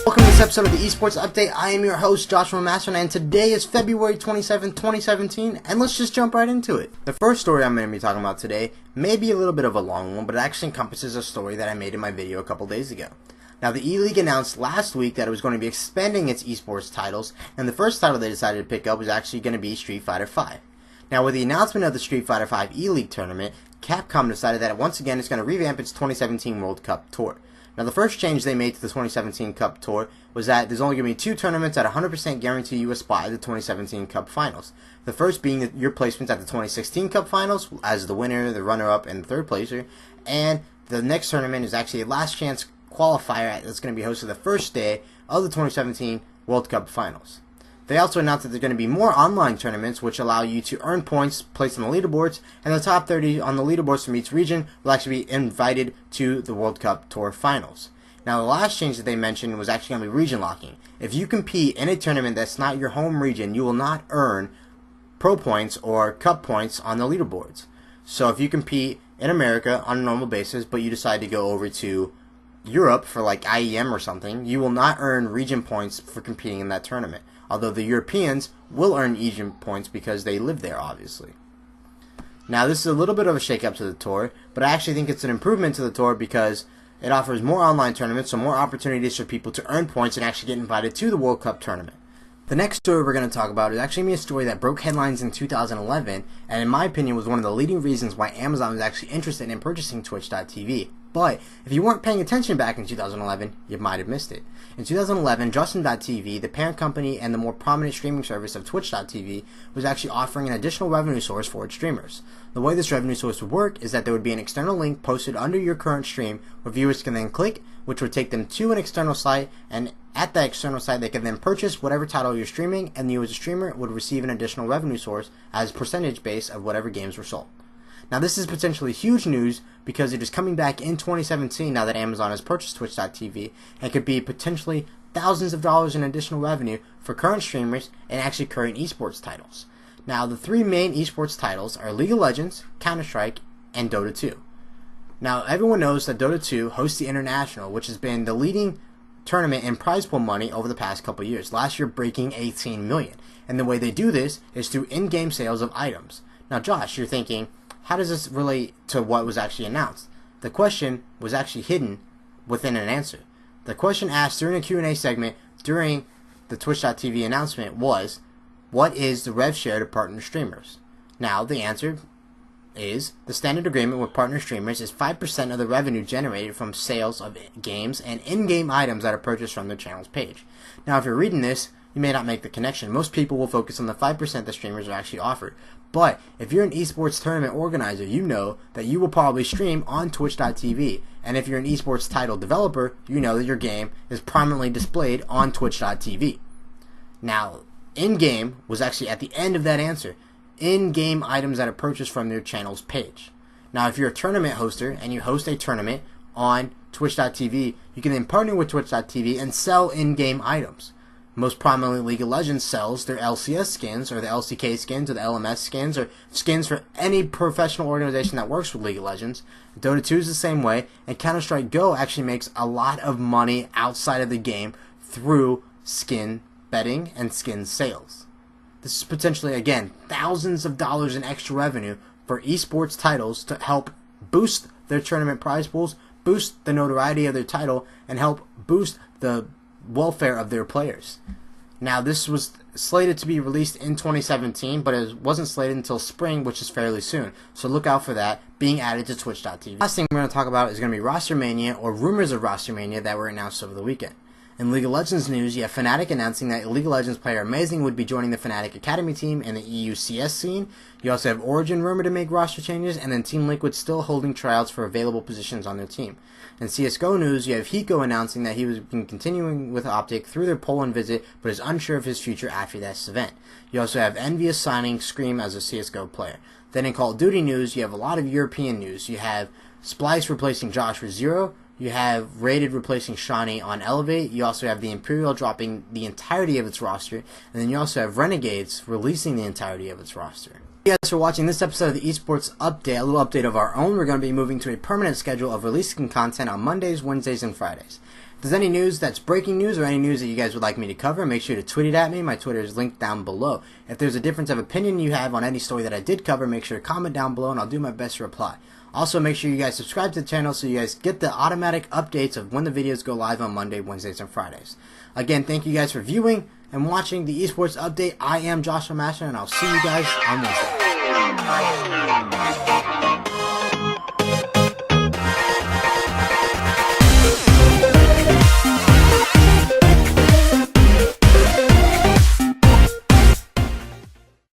Welcome to this episode of the Esports Update. I am your host, Joshua Master, and today is February 27th, 2017, and let's just jump right into it. The first story I'm going to be talking about today may be a little bit of a long one, but it actually encompasses a story that I made in my video a couple days ago. Now, the E-League announced last week that it was going to be expanding its esports titles, and the first title they decided to pick up was actually going to be Street Fighter V. Now, with the announcement of the Street Fighter V E-League tournament, Capcom decided that once again it's going to revamp its 2017 World Cup Tour. Now, the first change they made to the 2017 Cup Tour was that there's only going to be 2 tournaments that 100% guarantee you a spot at the 2017 Cup Finals. The first being your placements at the 2016 Cup Finals as the winner, the runner-up, and the third placer. And the next tournament is actually a last chance qualifier that's going to be hosted the first day of the 2017 World Cup Finals. They also announced that there are going to be more online tournaments which allow you to earn points placed on the leaderboards, and the top 30 on the leaderboards from each region will actually be invited to the World Cup Tour Finals. Now, the last change that they mentioned was actually going to be region locking. If you compete in a tournament that's not your home region, you will not earn pro points or cup points on the leaderboards. So if you compete in America on a normal basis, but you decide to go over to Europe for like IEM or something, you will not earn region points for competing in that tournament. Although the Europeans will earn region points because they live there, obviously. Now, this is a little bit of a shake-up to the tour, but I actually think it's an improvement to the tour because it offers more online tournaments, so more opportunities for people to earn points and actually get invited to the World Cup tournament. The next story we're going to talk about is actually a story that broke headlines in 2011, and in my opinion was one of the leading reasons why Amazon was actually interested in purchasing Twitch.tv. But if you weren't paying attention back in 2011, you might have missed it. In 2011, Justin.tv, the parent company and the more prominent streaming service of Twitch.tv, was actually offering an additional revenue source for its streamers. The way this revenue source would work is that there would be an external link posted under your current stream where viewers can then click, which would take them to an external site, and at that external site they can then purchase whatever title you're streaming, and you as a streamer would receive an additional revenue source as percentage base of whatever games were sold. Now, this is potentially huge news because it is coming back in 2017 now that Amazon has purchased Twitch.tv, and could be potentially thousands of dollars in additional revenue for current streamers and actually current esports titles. Now, the 3 main esports titles are League of Legends, Counter-Strike, and Dota 2. Now, everyone knows that Dota 2 hosts the International, which has been the leading tournament in prize pool money over the past couple years, last year breaking 18 million. And the way they do this is through in-game sales of items. Now, Josh, you're thinking, how does this relate to what was actually announced? The question was actually hidden within an answer. The question asked during a Q&A segment during the Twitch.tv announcement was, what is the rev share to partner streamers? Now, the answer is, the standard agreement with partner streamers is 5% of the revenue generated from sales of games and in-game items that are purchased from their channel's page. Now, if you're reading this, you may not make the connection. Most people will focus on the 5% that streamers are actually offered. But if you're an esports tournament organizer, you know that you will probably stream on Twitch.tv. And if you're an esports title developer, you know that your game is prominently displayed on Twitch.tv. Now, in-game was actually at the end of that answer. In-game items that are purchased from their channel's page. Now, if you're a tournament hoster and you host a tournament on Twitch.tv, you can then partner with Twitch.tv and sell in-game items. Most prominently, League of Legends sells their LCS skins, or the LCK skins, or the LMS skins, or skins for any professional organization that works with League of Legends. Dota 2 is the same way, and Counter-Strike Go actually makes a lot of money outside of the game through skin betting and skin sales. This is potentially, again, thousands of dollars in extra revenue for esports titles to help boost their tournament prize pools, boost the notoriety of their title, and help boost the welfare of their players. Now, this was slated to be released in 2017, but it wasn't slated until spring, which is fairly soon. So look out for that being added to Twitch.tv. Last thing we're going to talk about is going to be Rostermania, or rumors of Rostermania that were announced over the weekend. In League of Legends news, you have Fnatic announcing that League of Legends player Amazing would be joining the Fnatic Academy team in the EU CS scene. You also have Origin rumored to make roster changes, and then Team Liquid still holding tryouts for available positions on their team. In CSGO news, you have Hiko announcing that he was been continuing with Optic through their Poland visit, but is unsure of his future after this event. You also have Envious signing Scream as a CSGO player. Then in Call of Duty news, you have a lot of European news. You have Splice replacing Josh for Zero. You have Rated replacing Shawnee on Elevate. You also have the Imperial dropping the entirety of its roster. And then you also have Renegades releasing the entirety of its roster. Thank you guys for watching this episode of the Esports Update, a little update of our own. We're going to be moving to a permanent schedule of releasing content on Mondays, Wednesdays, and Fridays. If there's any news that's breaking news or any news that you guys would like me to cover, make sure to tweet it at me. My Twitter is linked down below. If there's a difference of opinion you have on any story that I did cover, make sure to comment down below and I'll do my best to reply. Also, make sure you guys subscribe to the channel so you guys get the automatic updates of when the videos go live on Monday, Wednesdays, and Fridays. Again, thank you guys for viewing and watching the Esports Update. I am Joshua Masher, and I'll see you guys on Wednesday.